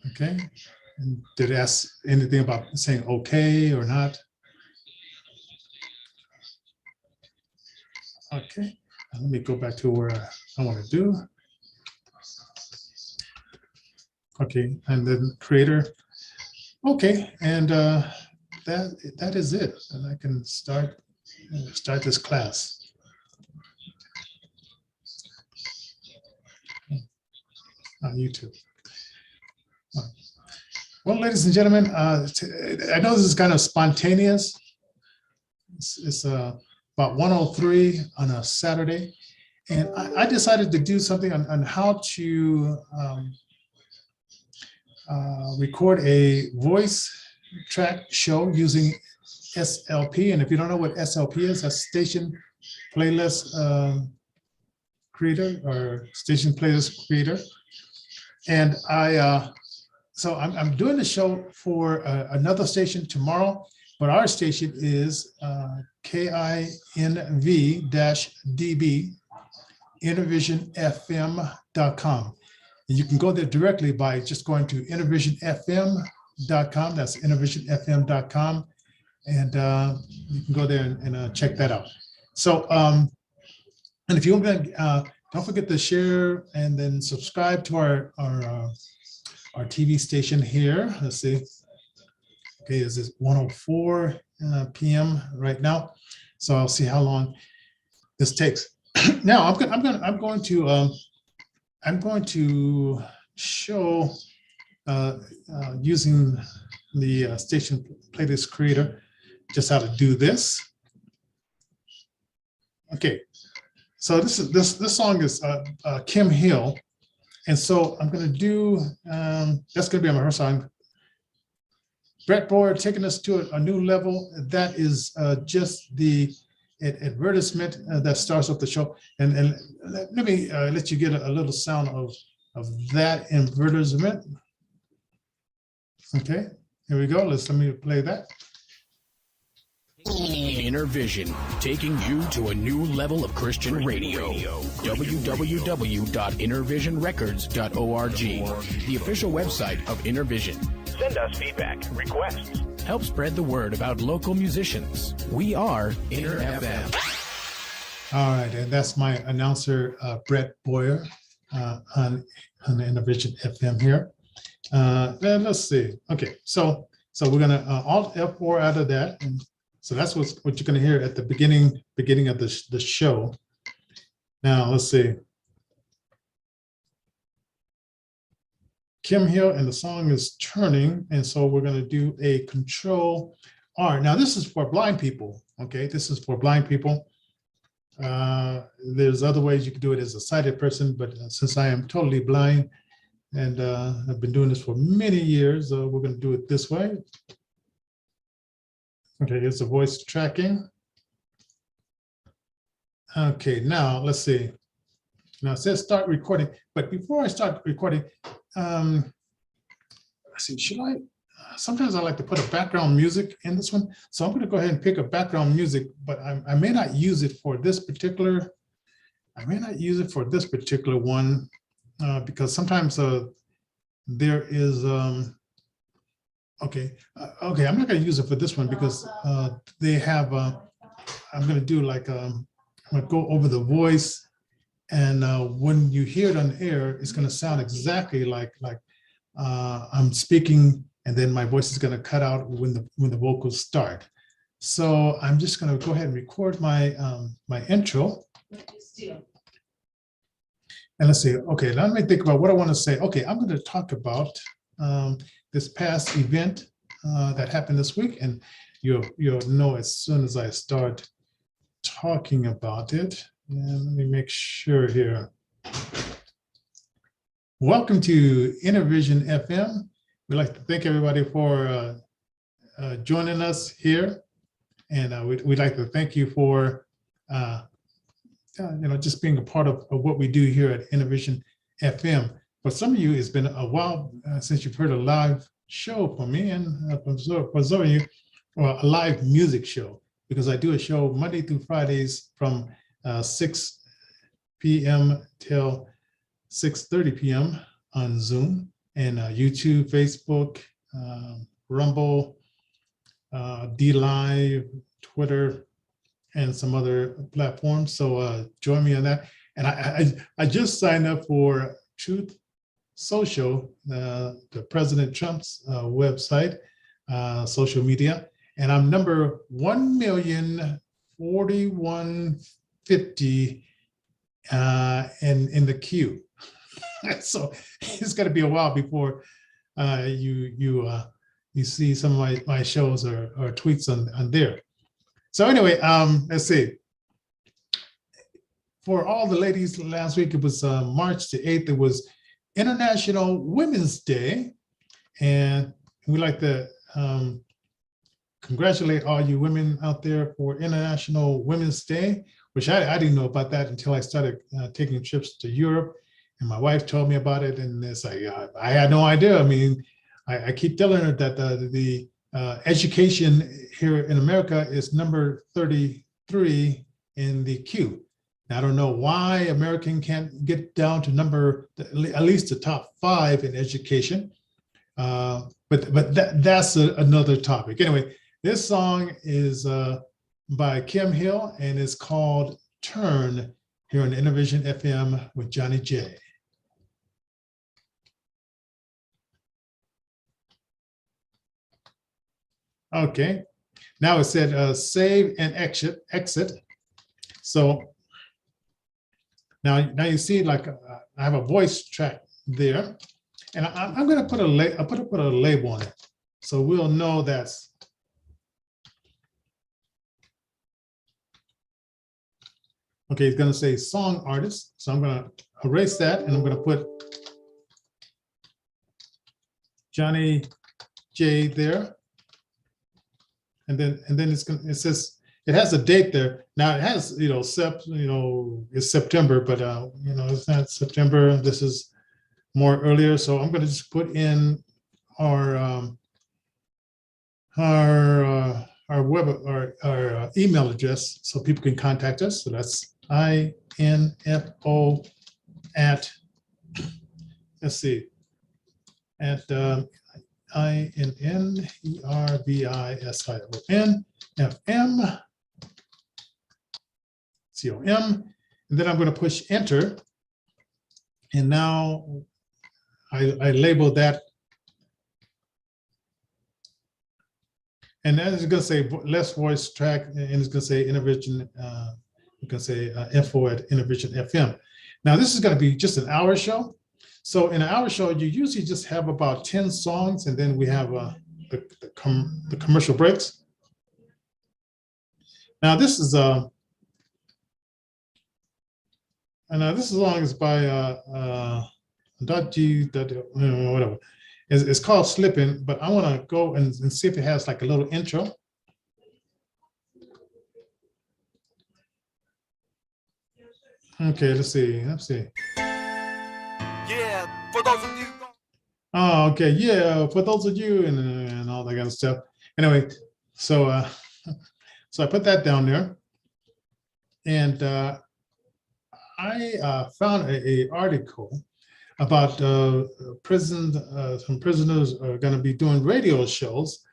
Okay. And did it ask anything about saying okay or not? Okay. Let me go back to where I want to do. Okay, and then creator. Okay, and that is it. And I can start this class. On YouTube. Well, ladies and gentlemen, I know this is kind of spontaneous. It's about 1:03 on a Saturday, and I decided to do something on how to record a voice track show using SLP. And if you don't know what SLP is, that's Station Playlist Creator or Station Playlist Creator. And so I'm doing the show for another station tomorrow, but our station is KINV-DB, InnervisionFM.com. And you can go there directly by just going to InnervisionFM.com. That's InnervisionFM.com. And you can go there and check that out. So, and if you want to, don't forget to share and then subscribe to our TV station here. Let's see. Okay, this is 1:04 p.m. right now. So I'll see how long this takes. Now I'm going to show using the station playlist creator just how to do this. Okay. So this song is Kim Hill, and so I'm going to do that's going to be on her song. Brett Boyer taking us to a new level. That is just the advertisement that starts off the show, and let me let you get a little sound of that advertisement. Okay, here we go. Let me play that. Innervision, taking you to a new level of Christian radio. www.innervisionrecords.org, the official website of Innervision. Send us feedback, requests. Help spread the word about local musicians. We are Inner FM. All right, and that's my announcer, Brett Boyer, on the Innervision FM here. Then let's see. Okay, so we're gonna Alt F4 out of that, and so that's what you're going to hear at the beginning of the show. Now, let's see. Kim Hill, and the song is Turning, and so we're going to do a Control R. Now, this is for blind people, okay? This is for blind people. There's other ways you can do it as a sighted person, but since I am totally blind, and I've been doing this for many years, we're going to do it this way. Okay, here's the voice tracking. Okay, now let's see. Now it says start recording, but before I start recording, let's see, sometimes I like to put a background music in this one. So I'm gonna go ahead and pick a background music, but I may not use it for this particular, one because sometimes there is, Okay, I'm not going to use it for this one because they have, I'm going to do like, I'm going to go over the voice, and when you hear it on air, it's going to sound exactly like I'm speaking, and then my voice is going to cut out when the vocals start. So I'm just going to go ahead and record my my intro. And let's see, okay, let me think about what I want to say. Okay, I'm going to talk about this past event that happened this week, and you'll know as soon as I start talking about it. And let me make sure here. Welcome to Innervision FM. We'd like to thank everybody for joining us here, and we'd like to thank you for just being a part of what we do here at Innervision FM. For some of you, it's been a while since you've heard a live show from me, and for some of you, well, a live music show, because I do a show Monday through Fridays from 6 p.m. till 6:30 p.m. on Zoom. and YouTube, Facebook, Rumble, D Live, Twitter, and some other platforms. So join me on that. And I just signed up for Truth Social, the President Trump's website, social media, and I'm number 1,041,50 in the queue. So it's going to be a while before you see some of my shows or tweets on there. So anyway, let's see. For all the ladies last week, it was March the 8th. It was International Women's Day. And we'd like to congratulate all you women out there for International Women's Day, which I didn't know about that until I started taking trips to Europe. And my wife told me about it. And it's like, I had no idea. I mean, I keep telling her that the education here in America is number 33 in the queue. Now, I don't know why American can't get down to at least the top 5 in education, but that's another topic. Anyway, this song is by Kim Hill, and it's called Turn, here on Innervision FM with Johnnie J. Okay, now it said save and exit. So now you see, like I have a voice track there, and I'm going to put a label on it, so we'll know that's. Okay, it's going to say song artist, so I'm going to erase that, and I'm going to put Johnnie J there. And then it says it has a date there. Now it has it's September, but it's not September. This is more earlier. So I'm going to just put in our email address so people can contact us. So that's info at, let's see, at INNERVISION FM.com. And then I'm going to push enter. And now I label that. And then it's going to say less voice track, and it's going to say Innervision. You can say info at Innervision FM. Now this is going to be just an hour show. So in an hour show, you usually just have about 10 songs, and then we have the commercial breaks. Now this is song is by whatever. It's called Slippin', but I want to go and see if it has like a little intro. Okay, let's see. Yeah, for those of you. Oh, okay. Yeah, for those of you and all that kind of stuff. Anyway, so I put that down there, and I found a article about some prisoners are going to be doing radio shows.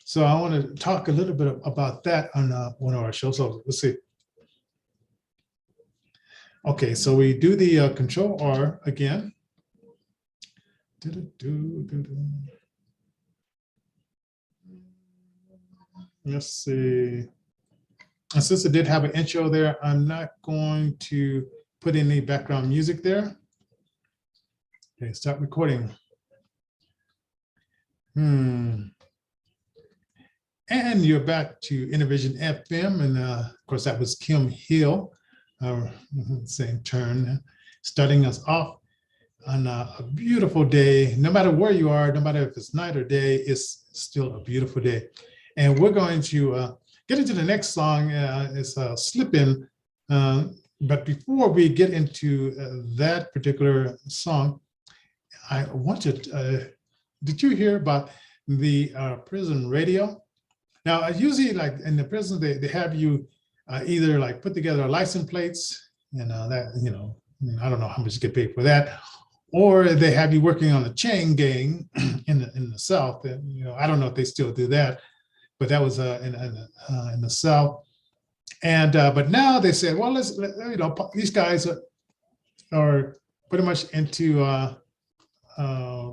So I want to talk a little bit about that on one of our shows. So let's see. Okay, so we do the Control R again. Let's see. And since it did have an intro there, I'm not going to put any background music there. Okay, start recording. And you're back to Innervision FM, and of course that was Kim Hill, same turn, starting us off on a beautiful day. No matter where you are, no matter if it's night or day, it's still a beautiful day. And we're going to get into the next song. It's Slippin'. But before we get into that particular song, I want to, did you hear about the prison radio? Now, usually like in the prison, they have you either like put together license plates, that, I don't know how much you get paid for that, or they have you working on a chain gang in the South. And, you know, I don't know if they still do that, but that was in the South. And but now they said, well, you know, these guys are pretty much into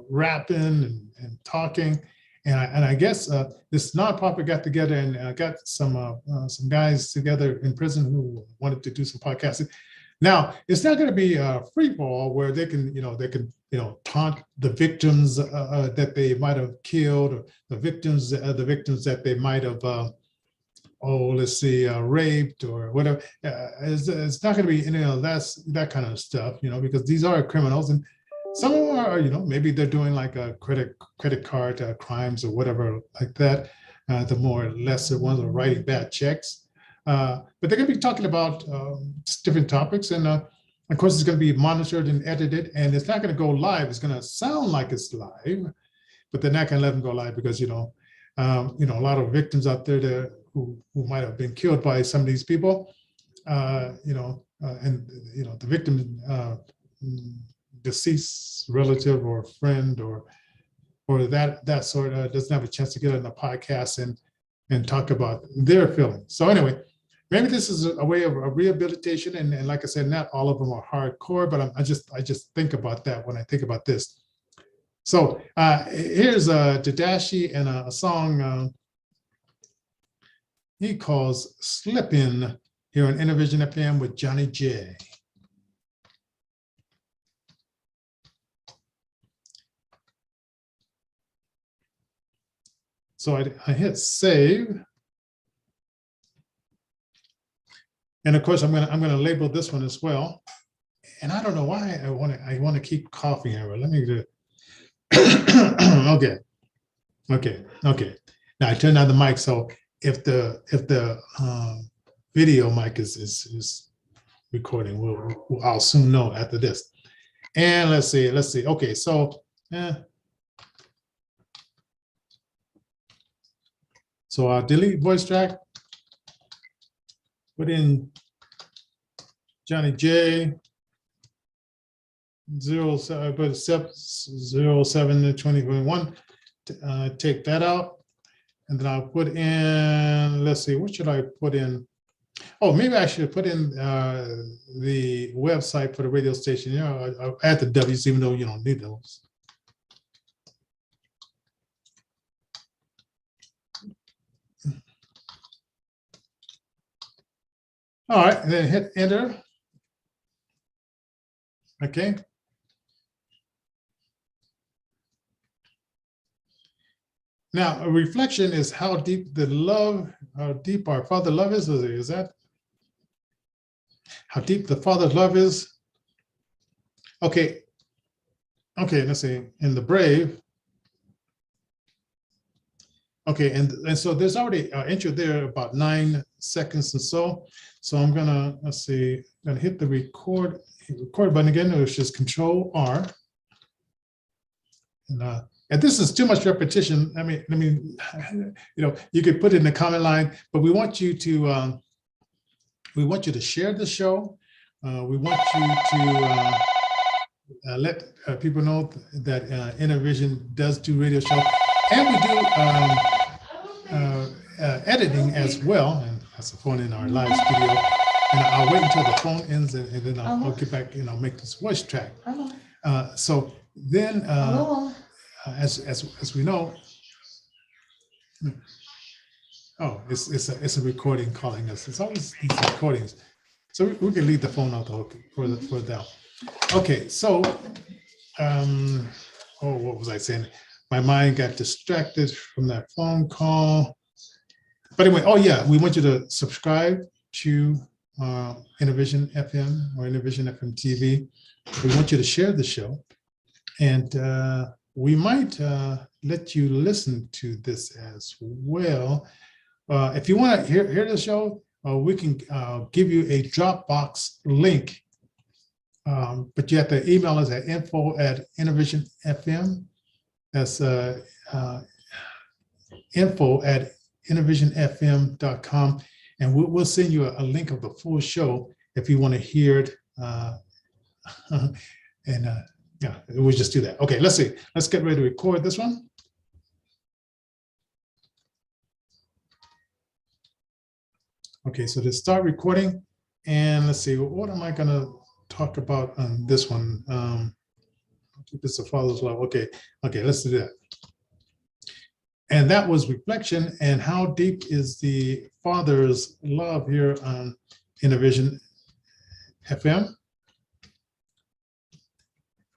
rapping and talking. And I guess this nonprofit got together and got some guys together in prison who wanted to do some podcasting. Now, it's not going to be a free for all where they can taunt the victims that they might have killed, or the victims that they might have raped or whatever. It's not going to be any of that kind of stuff, you know, because these are criminals, and some of them are, you know, maybe they're doing like a credit card crimes or whatever like that. The more lesser ones are writing bad checks. But they're going to be talking about different topics, and of course, it's going to be monitored and edited, and it's not going to go live. It's going to sound like it's live, but they're not going to let them go live because a lot of victims out there who might have been killed by some of these people, and the victim, deceased relative or friend or that sort doesn't have a chance to get on the podcast and talk about their feelings. So anyway. Maybe this is a way of a rehabilitation, and like I said, not all of them are hardcore, but I just think about that when I think about this. So here's Tadashi and a song he calls "Slippin'" here on Innervision FM with Johnnie J. So I hit save. And of course, I'm gonna label this one as well. And I don't know why I want to keep coughing here. But let me do it. Okay. Now I turned on the mic, so if the video mic is recording, I'll soon know after this. And let's see. Okay, so so I'll delete voice track. Put in Johnnie J 07 to 2021. Take that out, and then I'll put in. Let's see, what should I put in? Oh, maybe I should put in the website for the radio station. You know, I'll add the W's, even though you don't need those. All right, and then hit enter. Okay. Now, a reflection is how deep our Father love is. Is that how deep the Father's love is? Okay, let's see. In the Brave. Okay, and so there's already an intro there, about 9 seconds and so. So I'm gonna, hit the record button again, which is Control R. And this is too much repetition. I mean, you could put it in the comment line, but we want you to share the show. We want you to let people know that Innervision does do radio show, and we do editing as well. And that's the phone in our live studio. And I'll wait until the phone ends, and then I'll get back and I'll make this voice track. So then, as we know, it's a recording calling us. It's always these recordings. So we can leave the phone out the hook for that. Okay, so what was I saying? My mind got distracted from that phone call. But anyway, we want you to subscribe to Innervision FM or Innervision FM TV. We want you to share the show, and we might let you listen to this as well. If you want to hear the show, we can give you a Dropbox link, but you have to email us at info@innervisionfm. That's info@innervisionfm.com, and we'll send you a link of the full show if you want to hear it and Yeah, we'll just do that. Okay, let's see. Let's get ready to record this one. Okay, so to start recording, and let's see, what am I going to talk about on this one? Keep this a father's love. Okay, let's do that. And that was reflection, and how deep is the Father's love here on Innervision FM.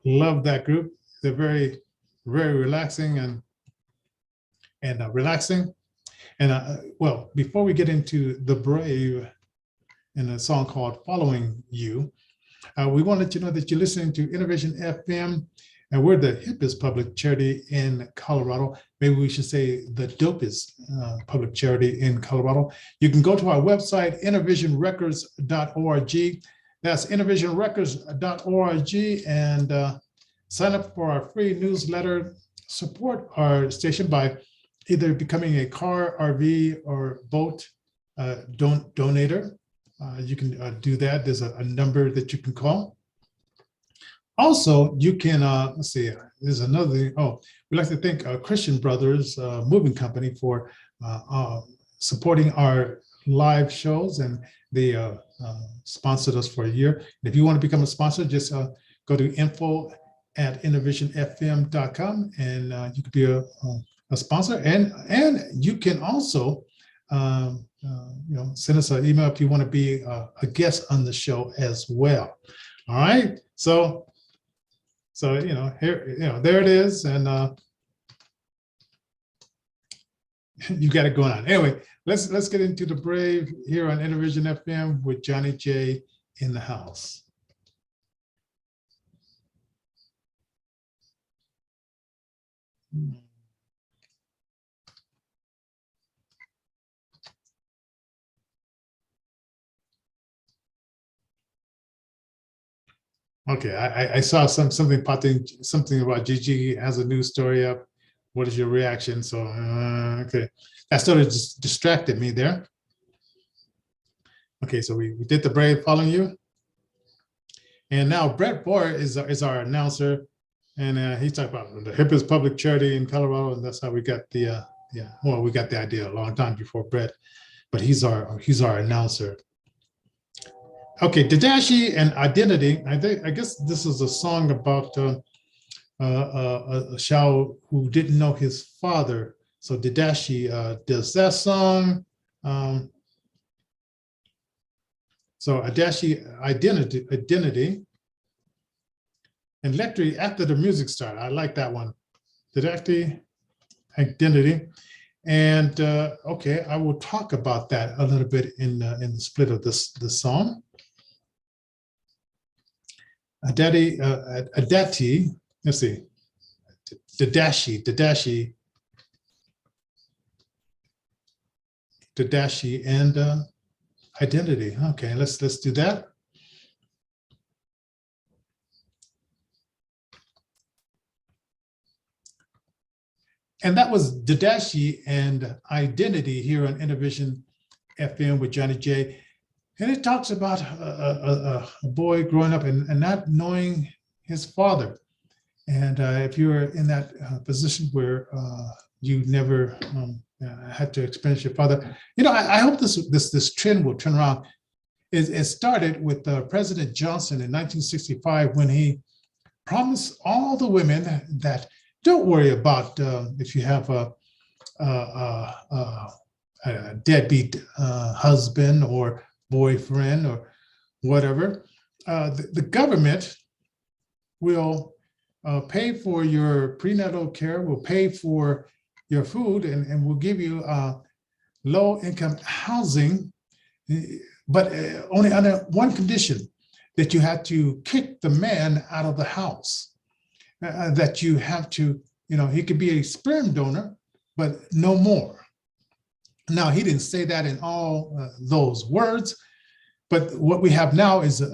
Love that group. They're very, very relaxing and relaxing. And well, before we get into The Brave and a song called Following You, we want to let you know that you're listening to Innervision FM, and we're the hippest public charity in Colorado. Maybe we should say the dopest public charity in Colorado. You can go to our website, innervisionrecords.org. That's innervisionrecords.org, and sign up for our free newsletter. Support our station by either becoming a car, RV, or boat donator. You can do that. There's a number that you can call. Also, you can, let's see, there's another thing. Oh, we'd like to thank Christian Brothers Moving Company for supporting our live shows, and they sponsored us for a year. And if you want to become a sponsor, just go to info@innervisionfm.com, and you could be a sponsor. And you can also send us an email if you want to be a guest on the show as well. All right. So here, there it is, and you got it going on. Anyway, let's get into The Brave here on Innervision FM with Johnnie J in the house. Okay, I saw something popped in, something about Gigi has a news story up. What is your reaction? So, okay, that sort of just distracted me there. Okay, so we did The Brave, Following You. And now Brett Boyer is our announcer, and he talked about the hippest public charity in Colorado, and that's how we got the, we got the idea a long time before Brett, but he's our announcer. Okay, Didashi and Identity. I guess this is a song about a Shao who didn't know his father. So Didashi does that song. So Didashi Identity. And Lectry after the music started. I like that one. Didashi Identity. And okay, I will talk about that a little bit in the split of this song. Adati, let's see, Didashi, and Identity. Okay, let's do that. And that was Didashi and Identity here on Innervision FM with Johnnie J. And it talks about a boy growing up and not knowing his father. And if you're in that position where you never had to experience your father, I hope this trend will turn around. It started with President Johnson in 1965 when he promised all the women that don't worry about if you have a deadbeat husband or boyfriend or whatever, the government will pay for your prenatal care, will pay for your food, and will give you low-income housing, but only under one condition, that you have to kick the man out of the house, that you have to, he could be a sperm donor, but no more. Now, he didn't say that in all those words, but what we have now is we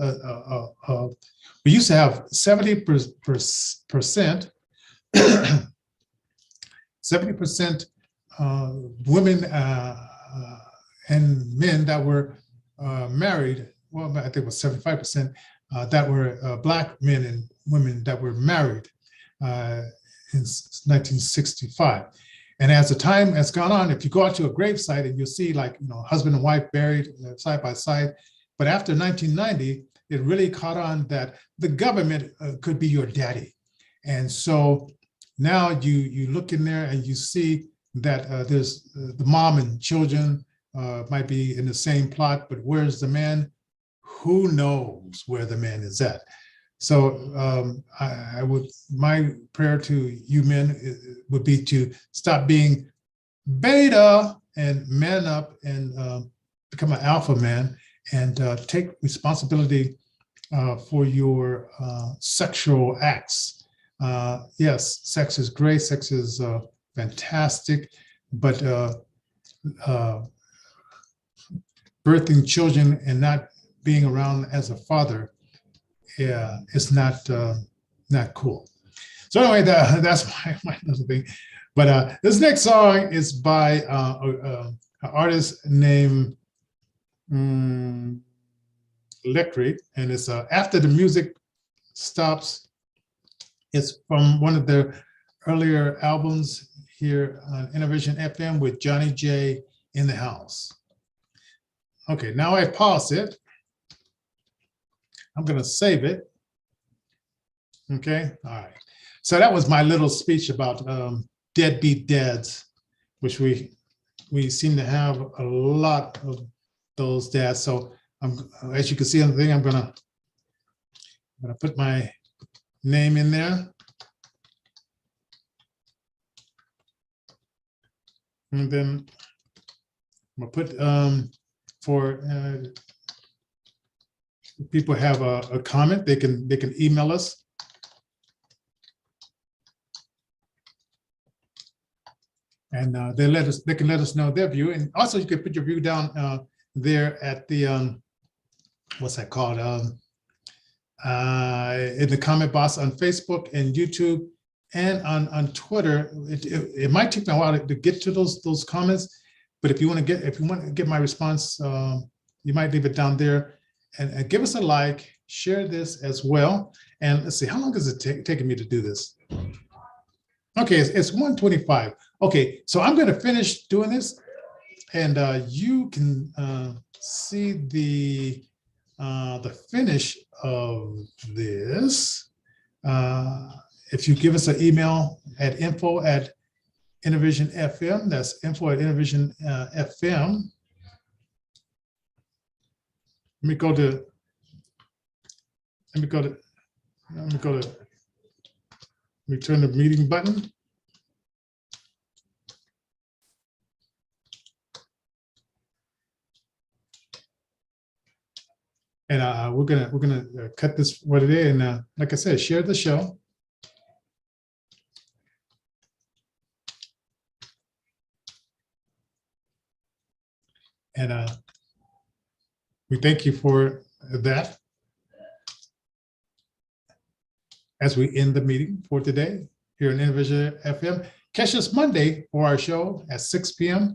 used to have 70% women and men that were married. Well, I think it was 75% that were Black men and women that were married in 1965. And as the time has gone on, if you go out to a gravesite and you'll see like, husband and wife buried side by side. But after 1990, it really caught on that the government could be your daddy. And so now you look in there and you see that there's the mom and children might be in the same plot, but where's the man? Who knows where the man is at? So my prayer to you men would be to stop being beta and man up and become an alpha man and take responsibility for your sexual acts. Yes, sex is great, sex is fantastic, but birthing children and not being around as a father, yeah, it's not cool. So anyway, that's my little thing. But this next song is by an artist named Lecry, and it's After the Music Stops. It's from one of their earlier albums here on Innervision FM with Johnnie J in the house. Okay, now I pause it. I'm going to save it. Okay, all right. So that was my little speech about deadbeat dads, which we seem to have a lot of those dads. So as you can see on the thing, I'm gonna put my name in there. And then I'm gonna put for people have a comment, they can email us. And they can let us know their view. And also you can put your view down there at the what's that called? In the comment box on Facebook and YouTube and on Twitter. It might take me a while to get to those comments, but if you want to get my response, you might leave it down there and give us a like, share this as well. And let's see, how long is it taking me to do this? Okay, it's 1:25. Okay, so I'm going to finish doing this, and you can see the finish of this if you give us an email at info@Innervision FM. That's info@Innervision FM. Let me go to return the meeting button. And we're gonna cut this for today. And like I said, share the show. And we thank you for that. As we end the meeting for today here in Innervision FM. Catch us Monday for our show at 6 p.m.